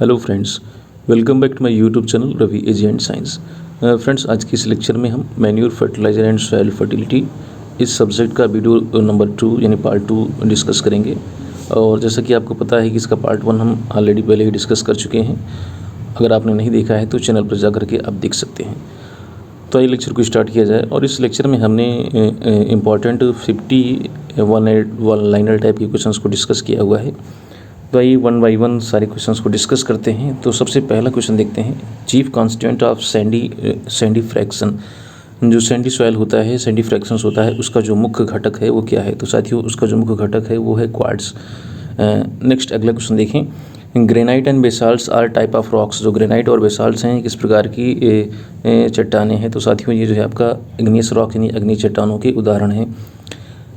Hello friends, welcome back to my YouTube channel Ravi AG and science. Friends, आज की इस lecture में हम manure fertiliser and soil fertility इस सब्जेक्ट का वीडियो नंबर 2 यानी पार्ट 2 डिस्कस करेंगे। और जैसा कि आपको पता है कि इसका पार्ट 1 हम ऑलरेडी पहले ही डिस्कस कर चुके हैं। अगर आपने नहीं देखा है तो चैनल पर जा करके आप देख सकते हैं। तो आइए लेक्चर को स्टार्ट किया जाए। और इस लेक्चर में हमने इम्पॉर्टेंट 50 वन लाइनर टाइप के क्वेश्चंस को डिस्कस किया हुआ है। तो आइए वन बाई वन सारे क्वेश्चंस को डिस्कस करते हैं। तो सबसे पहला क्वेश्चन देखते हैं, chief constituent of Sandy fraction. जो सैंडी सॉइल होता है, सैंडी फ्रैक्शंस होता है, उसका जो मुख्य घटक है वो क्या है? तो साथियों, उसका जो मुख्य घटक है वो है क्वार्ट्ज। नेक्स्ट अगला क्वेश्चन देखें, granite and basalts are type of rocks. जो ग्रेनाइट और बेसाल्ट्स हैं किस प्रकार की चट्टानें हैं? तो साथियों, ये जो है आपका इग्नियस रॉक यानी अग्नि चट्टानों के उदाहरण हैं।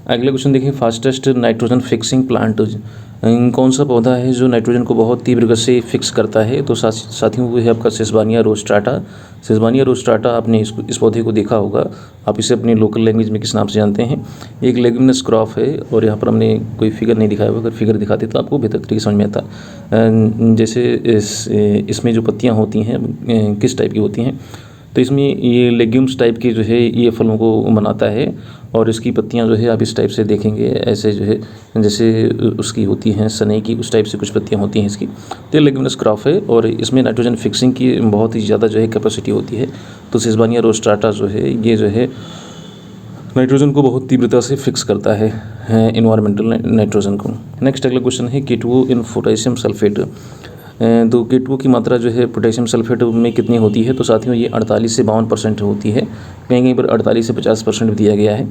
अगला क्वेश्चन देखिए, फास्टेस्ट नाइट्रोजन फिक्सिंग प्लांट कौन सा पौधा है जो नाइट्रोजन को बहुत तीव्र गति से फिक्स करता है? तो साथियों, वो है आपका सेसबानिया रोस्ट्राटा। सेसबानिया रोस्ट्राटा, आपने इस पौधे को देखा होगा। आप इसे अपनी लोकल लैंग्वेज में किस नाम से जानते हैं? एक लेग्यूमिनस क्रॉप है। और यहाँ पर हमने कोई फिगर नहीं दिखाया हुआ, अगर फिगर दिखाते तो आपको बेहतर तरीके समझ में आता। जैसे इसमें जो पत्तियाँ होती हैं किस टाइप की होती हैं? तो इसमें ये लेग्यूम्स टाइप के जो है ये फलों को बनाता है। और इसकी पत्तियां जो है आप इस टाइप से देखेंगे, ऐसे जो है जैसे उसकी होती हैं सनई की, उस टाइप से कुछ पत्तियां होती हैं इसकी। तो ये लेग्यूमिनस क्रॉप है और इसमें नाइट्रोजन फिक्सिंग की बहुत ही ज़्यादा जो है कैपेसिटी होती है। तो सेसबानिया रोस्ट्राटा जो है ये जो है नाइट्रोजन को बहुत तीव्रता से फिक्स करता है इन्वायरमेंटल नाइट्रोजन को। नेक्स्ट अगला क्वेश्चन है, K2O इन पोटेशियम सल्फेट। तो K2O की मात्रा जो है पोटेशियम सल्फेट में कितनी होती है? तो साथियों, ये 48 से 52% होती है। कहीं कहीं पर 48 से 50% भी दिया गया है।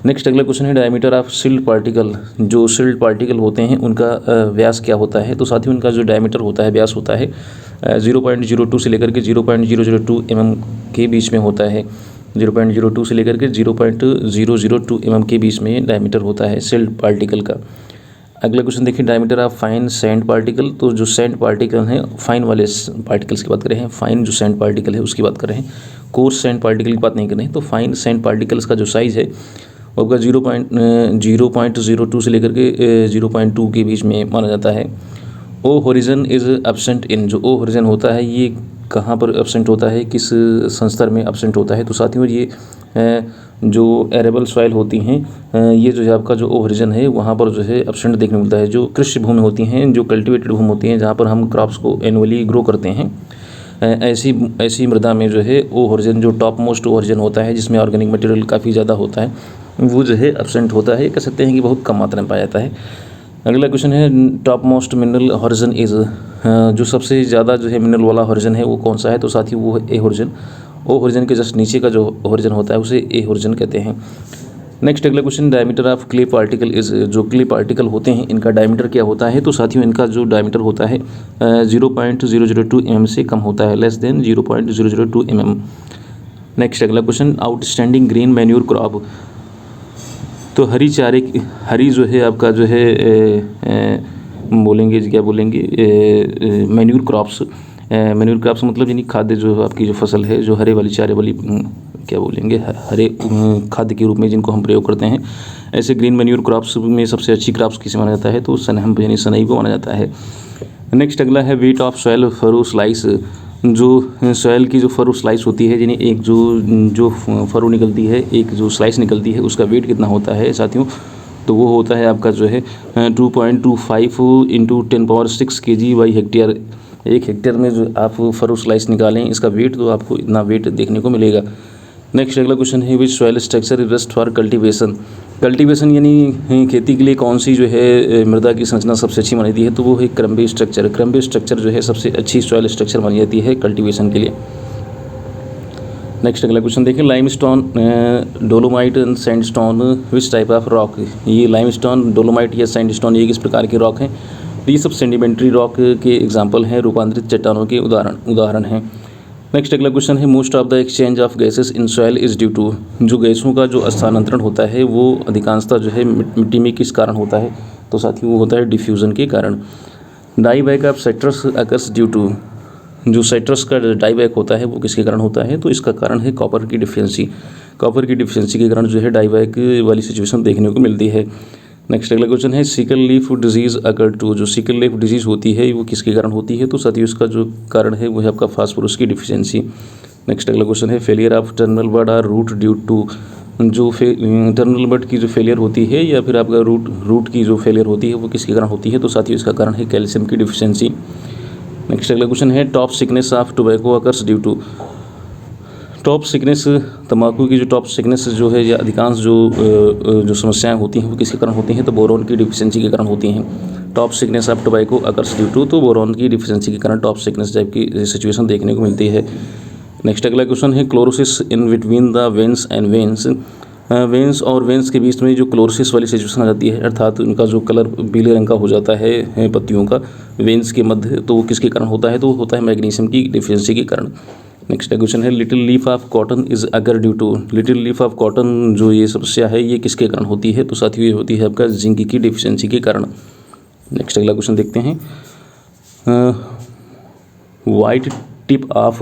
नेक्स्ट अगला क्वेश्चन है, डायमीटर ऑफ सिल्ट पार्टिकल। जो सिल्ट पार्टिकल होते हैं उनका व्यास क्या होता है? तो साथियों, उनका जो डायमीटर होता है, व्यास होता है 0.02 से लेकर के 0.002 mm के बीच में होता है। 0.02 से लेकर के 0.002 mm के बीच में डायमीटर होता है सिल्ट पार्टिकल का। अगला क्वेश्चन देखिए, diameter of fine sand particle. तो जो सैंड पार्टिकल हैं, फाइन वाले पार्टिकल्स की बात कर रहे हैं, फाइन जो सैंड पार्टिकल है उसकी बात कर रहे हैं, कोर्स सैंड पार्टिकल की बात नहीं कर रहे हैं। तो फाइन सैंड पार्टिकल्स का जो साइज़ है वो आपका 0.02 से लेकर के 0.2 के बीच में माना जाता है। ओ होरिजन इज़ एब्सेंट इन। जो ओ होरिजन होता है ये कहाँ पर एब्सेंट होता है, किस संस्तर में एब्सेंट होता है? तो साथियों, ये जो एरेबल सॉइल होती हैं ये जो है आपका जो ओ होरिजन है वहाँ पर जो है एब्सेंट देखने मिलता है। जो कृषि भूमि होती हैं, जो कल्टिवेटेड भूमि होती हैं, जहाँ पर हम क्रॉप्स को एनुअली ग्रो करते हैं, ऐसी मृदा में जो है ओ होरिजन, जो टॉप मोस्ट ओ होरिजन होता है, जिसमें ऑर्गेनिक मटेरियल काफ़ी ज़्यादा होता है, वो जो है एब्सेंट होता है। कह सकते हैं कि बहुत कम मात्रा में पाया जाता है। अगला क्वेश्चन है, top most mineral horizon is. जो सबसे ज़्यादा जो है मिनरल वाला होरिजन है वो कौन सा है? तो साथियों, वो है ए होरिजन। ओ होरिजन के जस्ट नीचे का जो होरिजन होता है उसे ए होरिजन कहते हैं। नेक्स्ट अगला question, diameter of clay particle is. जो क्ले पार्टिकल होते हैं इनका डायमीटर क्या होता है? तो साथियों, इनका जो डायमीटर होता है 0.002 mm से कम होता है, लेस देन 0.002 mm। नेक्स्ट अगला question, outstanding green manure crop. तो हरी जो है आपका जो है मैन्योर क्रॉप्स। मैन्योर क्रॉप्स मतलब यानी खाद्य जो आपकी जो फसल है, जो हरे वाली चारे वाली हरे खाद्य के रूप में जिनको हम प्रयोग करते हैं, ऐसे ग्रीन मैन्योर क्रॉप्स में सबसे अच्छी क्रॉप्स किसे माना जाता है? तो सनई को माना जाता है। नेक्स्ट अगला है, weight of soil furrow slice. जो सॉइल की जो फरो स्लाइस होती है, यानी एक जो फरो निकलती है, एक जो स्लाइस निकलती है, उसका वेट कितना होता है साथियों? तो वो होता है आपका जो है 2.25 × 10⁻⁶ kg बाई हेक्टेयर। एक हेक्टेयर में जो आप फरो स्लाइस निकालें इसका वेट, तो आपको इतना वेट देखने को मिलेगा। नेक्स्ट अगला क्वेश्चन है, विच soil structure is best for cultivation. Cultivation यानी खेती के लिए कौन सी जो है मृदा की संरचना सबसे अच्छी मानी जाती है? तो वो है क्रम्बे स्ट्रक्चर। क्रम्बे स्ट्रक्चर जो है सबसे अच्छी सॉइल स्ट्रक्चर मानी जाती है कल्टीवेशन के लिए। नेक्स्ट अगला क्वेश्चन देखें, limestone, dolomite and sandstone which type of rock. ये लाइमस्टोन, डोलोमाइट या सैंडस्टोन ये किस प्रकार के रॉक हैं? ये सब सेडिमेंट्री रॉक के एग्जाम्पल हैं, रूपांतरित चट्टानों के उदाहरण हैं। नेक्स्ट अगला क्वेश्चन है, most of the exchange of gases in soil is due to. जो गैसों का जो स्थानांतरण होता है वो अधिकांशतः जो है मिट्टी में किस कारण होता है? तो साथियों, वो होता है डिफ्यूज़न के कारण। Die back of citrus occurs due to. जो साइट्रस का डाई बैक होता है वो किसके कारण होता है? तो इसका कारण है कॉपर की डिफिशियंसी। कॉपर की डिफिशियंसी के कारण जो है डाई बैक वाली सिचुएशन देखने को मिलती है। नेक्स्ट अगला क्वेश्चन है sickle leaf disease occur to, जो सिकल लीफ डिजीज़ होती है वो किसके कारण होती है? तो साथियों इसका जो कारण है वो है आपका फास्फोरस की डिफिशियंसी। नेक्स्ट अगला क्वेश्चन है failure of terminal bud or root due to, जो टर्मिनल बर्ड की जो फेलियर होती है या फिर आपका रूट की जो फेलियर होती है वो किसके कारण होती है? तो साथियों इसका कारण है कैल्शियम की डिफिशियंसी। नेक्स्ट अगला क्वेश्चन है top sickness of tobacco occurs due to, top sickness तंबाकू की जो टॉप सिकनेस जो है या अधिकांश जो समस्याएं होती हैं वो किसके कारण होती हैं? तो बोरॉन की डिफिशियंसी के कारण होती हैं। Top sickness of tobacco occurs due to, तो बोरॉन की डिफिशियंसी के कारण टॉप सिकनेस टाइप की सिचुएशन देखने को मिलती है। नेक्स्ट अगला क्वेश्चन है chlorosis in between the veins and veins, veins और वेन्स के बीच में जो क्लोरोसिस वाली सिचुएशन आ जाती है, अर्थात उनका जो कलर पीले रंग का हो जाता है पत्तियों का वेन्स के मध्य, तो वो किसके कारण होता है? तो होता है मैग्नीशियम की डिफिशियंसी के कारण। नेक्स्ट क्वेश्चन है little leaf of cotton is occur due to, little leaf of cotton जो ये समस्या है ये किसके कारण होती है? तो साथियों ये होती है आपका जिंक की डिफिशियंसी के कारण। नेक्स्ट अगला क्वेश्चन देखते हैं white tip of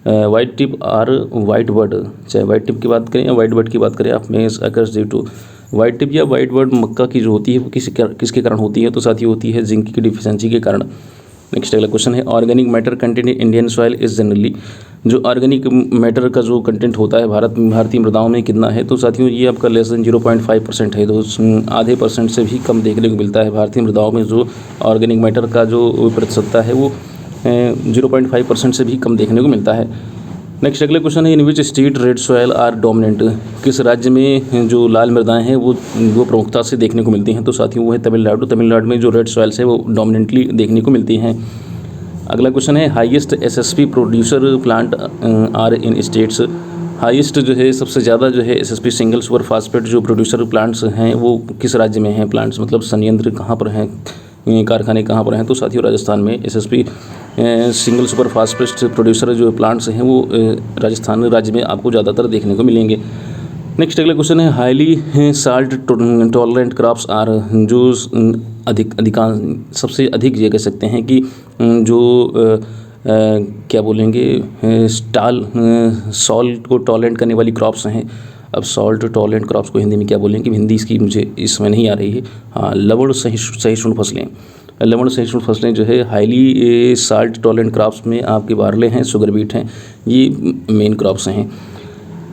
white tip or white bud, चाहे वाइट टिप की बात करें या वाइट बर्ड की बात करें आप में occurs due to, white tip या वाइट बर्ड मक्का की जो होती है वो किसके कारण होती है? तो साथियों होती है जिंक की डिफिशियंसी के कारण। नेक्स्ट अगला क्वेश्चन है organic matter content in Indian soil is generally, जो ऑर्गेनिक मैटर का जो कंटेंट होता है भारतीय मृदाओं में कितना है? तो साथियों ये आपका लेस देन 0.5% है, तो आधे % से भी कम देखने को मिलता है भारतीय मृदाओं में जो ऑर्गेनिक मैटर का जो प्रतिशतता है वो 0.5% से भी कम देखने को मिलता है। नेक्स्ट अगला क्वेश्चन है in which state red soil are dominant, किस राज्य में जो लाल मृदाएं हैं वो प्रमुखता से देखने को मिलती हैं? तो साथियों वो है तमिलनाडु, तमिलनाडु में जो रेड सॉयल्स है वो डोमिनेंटली देखने को मिलती हैं। अगला क्वेश्चन है highest SSP producer plant are in states, highest जो है सबसे ज़्यादा जो है एसएसपी सिंगल सुपर फास्फेट जो प्रोड्यूसर प्लांट्स हैं वो किस राज्य में हैं? प्लांट्स मतलब संयंत्र कहाँ पर हैं, कारखाने कहाँ पर हैं? तो साथियों राजस्थान में SSP single super phosphate producer जो प्लांट्स हैं वो राजस्थान राज्य में आपको ज़्यादातर देखने को मिलेंगे। नेक्स्ट अगला क्वेश्चन है highly salt tolerant crops are, जो अधिकांश सबसे अधिक ये कह सकते हैं कि जो क्या बोलेंगे सॉल्ट को टॉलरेंट करने वाली क्रॉप्स हैं। अब सॉल्ट टॉलरेंट क्रॉप्स को हिंदी में क्या बोलेंगे? हिंदी इसकी मुझे इस समय नहीं आ रही है। हाँ, लवण सहिष्णु फसलें, लवण सहिष्णु फसलें जो है हाईली साल्ट टॉलरेंट क्रॉप्स में आपके बारले हैं, शुगर बीट हैं, ये मेन क्रॉप्स हैं।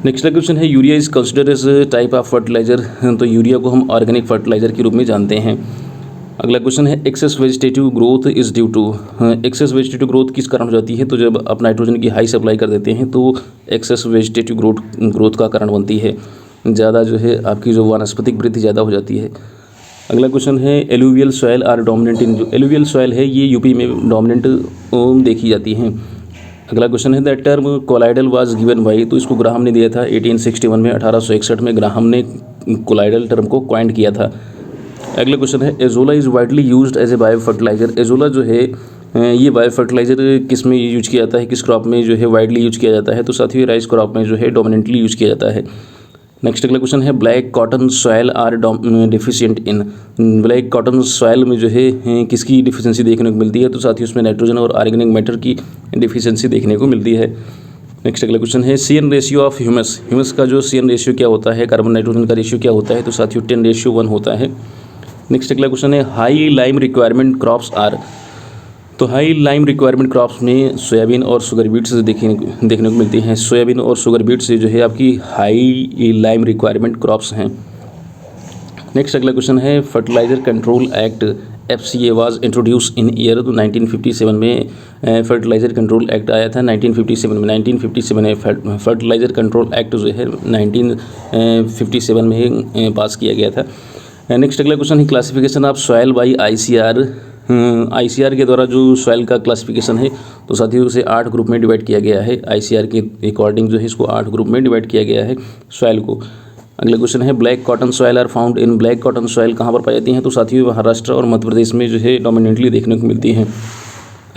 नेक्स्ट क्वेश्चन है urea is considered as type of fertiliser, तो यूरिया को हम ऑर्गेनिक फर्टिलाइज़र के रूप में जानते हैं। अगला क्वेश्चन है excess vegetative growth is due to, excess vegetative growth किस कारण हो जाती है? तो जब आप नाइट्रोजन की हाई सप्लाई कर देते हैं तो एक्सेस वेजिटेटिव ग्रोथ का कारण बनती है, ज़्यादा जो है आपकी जो वानस्पतिक वृद्धि ज़्यादा हो जाती है। अगला क्वेश्चन है alluvial soil are dominant in, जो एलुवियल सॉयल है ये यूपी में डोमिनेंट देखी जाती हैं। अगला क्वेश्चन है the term colloidal was given by, तो इसको ग्राहम ने दिया था 1861 में, 1861 में ग्राहम ने कोलाइडल टर्म को क्वाइंट किया था। अगला क्वेश्चन है azolla is widely used as a bio fertilizer, azolla जो है ये बायो फर्टिलाइज़र किस में यूज किया जाता है, किस क्रॉप में जो है वाइडली यूज किया जाता है? तो साथियों राइस क्रॉप में जो है डोमिनेंटली यूज किया जाता है। नेक्स्ट अगला क्वेश्चन है black cotton soil are deficient in, black cotton soil में जो है किसकी डिफिशियंसी देखने को मिलती है? तो साथियों उसमें नाइट्रोजन और ऑर्गेनिक मैटर की डिफिशियंसी देखने को मिलती है। नेक्स्ट अगला क्वेश्चन है CN ratio of humus, humus का जो CN रेशियो क्या होता है, कार्बन नाइट्रोजन का रेशियो क्या होता है? तो साथियों 10:1 होता है। नेक्स्ट अगला क्वेश्चन है high lime requirement crops are, तो हाई लाइम रिक्वायरमेंट क्रॉप्स में सोयाबीन और शुगर बीट से देखने को मिलती हैं। सोयाबीन और शुगर बीट से जो है आपकी हाई लाइम रिक्वायरमेंट क्रॉप्स हैं। नेक्स्ट अगला क्वेश्चन है fertiliser control act FCA was introduce in year, तो 1957 में फर्टिलाइज़र कंट्रोल एक्ट आया था। 1957 में फर्टिलाइज़र कंट्रोल एक्ट जो है 1957 में पास किया गया था। नेक्स्ट अगला क्वेश्चन है classification of soil by ICR के द्वारा जो सॉयल का क्लासिफिकेशन है तो साथियों उसे 8 ग्रुप में डिवाइड किया गया है। ICR के अकॉर्डिंग जो है इसको 8 ग्रुप में डिवाइड किया गया है सॉयल को। अगला क्वेश्चन है black cotton soil are found in, black cotton soil कहाँ पर पाई जाती हैं? तो साथियों महाराष्ट्र और मध्य प्रदेश में जो है डोमिनेंटली देखने को मिलती हैं।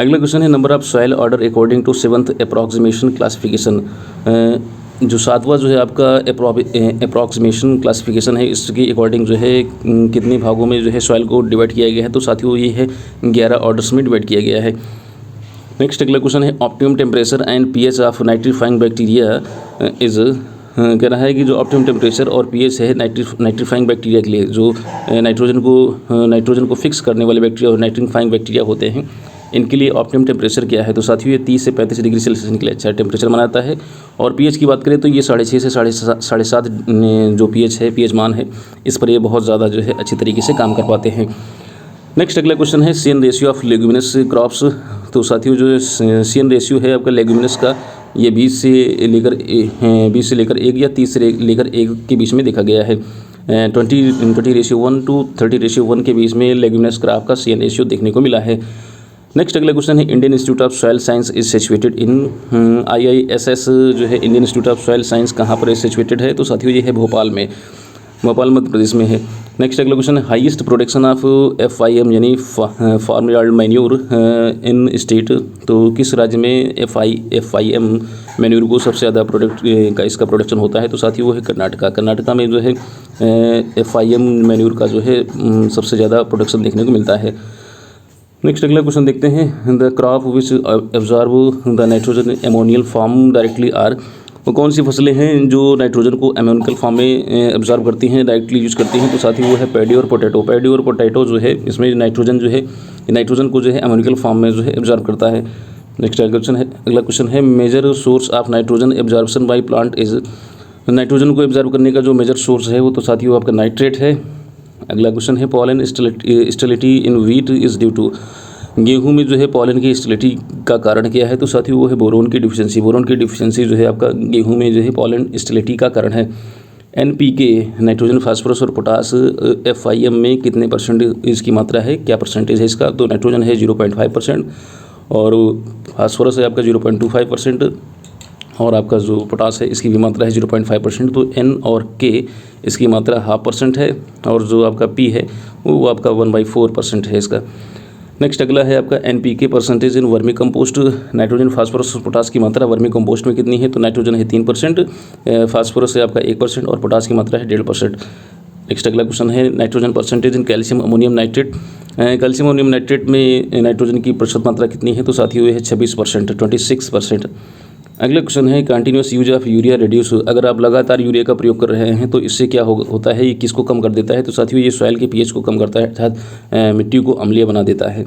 अगला क्वेश्चन है number of soil order according to 7th approximation classification, जो 7वां जो है आपका अप्रॉक्सीमेशन क्लासिफिकेशन है इसके अकॉर्डिंग जो है कितने भागों में जो है सॉयल को डिवाइड किया गया है? तो साथियों ये है 11 ऑर्डर्स में डिवाइड किया गया है। नेक्स्ट अगला क्वेश्चन है optimum temperature and pH of nitrifying bacteria is, कह रहा है कि जो ऑप्टिमम टेम्परेचर और पीएच है नाइट्रीफाइंग बैक्टीरिया के लिए, जो नाइट्रोजन को फिक्स करने वाले बैक्टीरिया और नाइट्रीफाइंग बैक्टीरिया होते हैं, इनके लिए ऑप्टिमम टेम्परेचर क्या है? तो साथियों ये 30 से 35 डिग्री सेल्सियस के लिए अच्छा टेम्परेचर माना है। और पीएच की बात करें तो ये 6.5 से 7.5 जो पीएच है, पीएच मान है, इस पर ये बहुत ज़्यादा जो है अच्छी तरीके से काम कर पाते हैं। नेक्स्ट अगला क्वेश्चन है CN ratio of leguminous crops. तो साथियों जो CN रेशियो है आपका लेग्यूमिनस का, ये 20 से लेकर 1 या 30 से लेकर 1 के बीच में देखा गया है। 20:1 to 30:1 के बीच में लेग्यूमिनस क्रॉप का CN रेशियो देखने को मिला है। नेक्स्ट अगला क्वेश्चन है Indian institute of soil science is situated in IISS जो है Indian institute of soil science कहाँ पर सिचुएटेड है? तो साथियों ये है भोपाल में, भोपाल मध्य प्रदेश में है। नेक्स्ट अगला क्वेश्चन है हाईएस्ट प्रोडक्शन ऑफ FIM यानी farm yard manure in state. तो किस राज्य में FIM मैन्योर को सबसे ज़्यादा इसका प्रोडक्शन होता है? तो साथियों वो है कर्नाटका। कर्नाटका में जो है FIM मैन्योर का जो है सबसे ज़्यादा प्रोडक्शन देखने को मिलता है। नेक्स्ट अगला क्वेश्चन देखते हैं the crop which absorb the nitrogen ammoniacal form directly are. वो कौन सी फसलें हैं जो नाइट्रोजन को एमोनिकल फॉर्म में एब्जॉर्ब करती हैं, डायरेक्टली यूज करती हैं? तो साथ ही वो है पैडी और पोटैटो। पैडी और पोटैटो जो है इसमें नाइट्रोजन जो है नाइट्रोजन को जो है एमोनिकल फॉर्म में जो है एब्जॉर्ब करता है। नेक्स्ट अगला क्वेश्चन है major source of nitrogen absorption by plant is. Nitrogen को एब्जॉर्ब करने का जो मेजर सोर्स है वो तो साथ ही वो आपका नाइट्रेट है। अगला क्वेश्चन है pollen stability in wheat is due to. गेहूं में जो है पॉलन की स्टेबिलिटी का कारण क्या है? तो साथियों वो है बोरोन की डिफिशिएंसी। बोरोन की डिफिशिएंसी जो है आपका गेहूं में जो है पॉलन स्टेबिलिटी का कारण है। NPK नाइट्रोजन फास्फोरस और पोटास FIM में कितने % इसकी मात्रा है, क्या परसेंटेज है इसका? तो नाइट्रोजन है 0.5% और फास्फोरस है आपका 0.25% और आपका जो पोटास है इसकी भी मात्रा है 0.5%। तो N और K इसकी मात्रा 0.5% है और जो आपका P है वो आपका 1/4% है इसका। नेक्स्ट अगला है आपका NPK percentage in vermi compost. Nitrogen phosphorus और पोटास की मात्रा वर्मी कंपोस्ट में कितनी है? तो नाइट्रोजन है 3%, फास्फोरस है आपका 1% और पोटास की मात्रा है 1.5%। नेक्स्ट अगला क्वेश्चन है nitrogen percentage in calcium ammonium nitrate. Calcium ammonium nitrate में नाइट्रोजन की प्रतिशत मात्रा कितनी है? तो साथियों ये है 26%, 26%। अगला क्वेश्चन है continuous use of urea reduce. अगर आप लगातार यूरिया का प्रयोग कर रहे हैं तो इससे क्या होता है, ये किसको कम कर देता है? तो साथियों ये सॉइल के pH को कम करता है, अर्थात मिट्टी को अम्लीय बना देता है।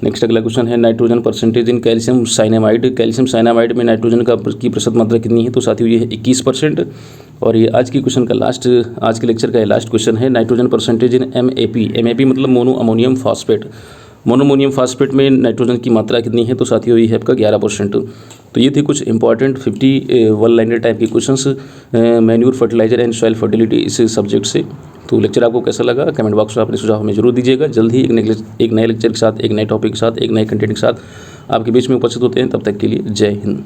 नेक्स्ट अगला क्वेश्चन है nitrogen percentage in calcium cyanamide. Calcium cyanamide में नाइट्रोजन की प्रतिशत मात्रा कितनी है? तो साथियों ये है 21%। और ये आज के क्वेश्चन का आज के लेक्चर का लास्ट क्वेश्चन है nitrogen percentage in MAP। MAP मतलब मोनो अमोनियम फॉस्फेट। मोनोमोनियम फास्फेट में नाइट्रोजन की मात्रा कितनी है? तो साथियों ये है आपका 11%। तो ये थे कुछ इंपॉर्टेंट 50 वन लाइनर टाइप के questions manure fertilizer and soil fertility इस सब्जेक्ट से। तो लेक्चर आपको कैसा लगा कमेंट बॉक्स में अपने सुझाव हमें जरूर दीजिएगा। जल्द ही एक नए लेक्चर के साथ, एक नए टॉपिक के साथ, एक नए कंटेंट के साथ आपके बीच में उपस्थित होते हैं। तब तक के लिए जय हिंद।